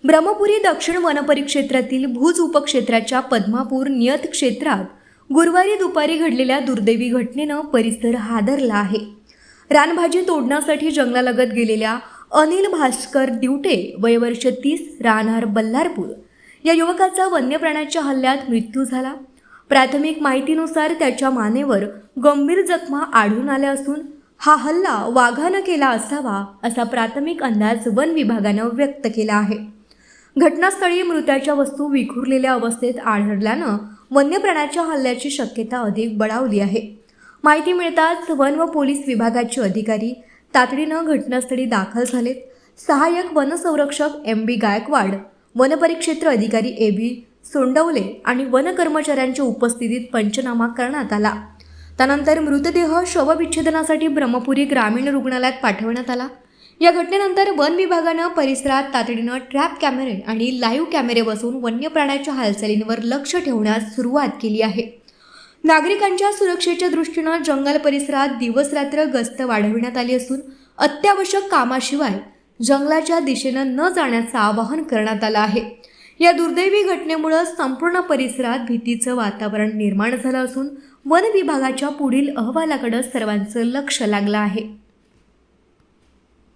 ब्रह्मपुरी दक्षिण वनपरिक्षेत्रातील भुज उपक्षेत्राच्या पद्मापूर नियत क्षेत्रात गुरुवारी दुपारी घडलेल्या दुर्दैवी घटनेनं परिसर हादरला आहे. रानभाजी तोडण्यासाठी जंगलालगत गेलेल्या अनिल भास्कर दिवटे वय वर्ष 30 राहणार बल्लारपूर या युवकाचा वन्य प्राण्याच्या हल्ल्यात मृत्यू झाला. प्राथमिक माहितीनुसार त्याच्या मानेवर गंभीर जखमा आढळून आल्या असून हा हल्ला वाघानं केला असावा असा प्राथमिक अंदाज वन विभागानं व्यक्त केला आहे. घटनास्थळी मृताच्या वस्तू विखुरलेल्या अवस्थेत आढळल्यानं वन्य प्राण्याच्या हल्ल्याची शक्यता अधिक बळावली आहे. माहिती मिळताच वन व पोलीस विभागाचे अधिकारी तातडीनं घटनास्थळी दाखल झालेत. सहाय्यक वनसंरक्षक MB गायकवाड, वनपरिक्षेत्र अधिकारी AB सोंडवले आणि वन कर्मचाऱ्यांच्या उपस्थितीत पंचनामा करण्यात आला. त्यानंतर मृतदेह शवविच्छेदनासाठी ब्रह्मपुरी ग्रामीण रुग्णालयात पाठवण्यात आला. या घटनेनंतर वन विभागानं परिसरात तातडीनं ट्रॅप कॅमेरे आणि लाईव्ह कॅमेरे बसवून वन्य प्राण्याच्या हालचालींवर लक्ष ठेवण्यास सुरुवात केली आहे. नागरिकांच्या सुरक्षेच्या दृष्टीनं जंगल परिसरात दिवस-रात्र गस्त वाढविण्यात आली असून अत्यावश्यक कामाशिवाय जंगलाच्या दिशेनं न जाण्याचं आवाहन करण्यात आलं आहे. या दुर्दैवी घटनेमुळे संपूर्ण परिसरात भीतीचं वातावरण निर्माण झालं असून वन विभागाच्या पुढील अहवालाकडे सर्वांचं लक्ष लागलं आहे.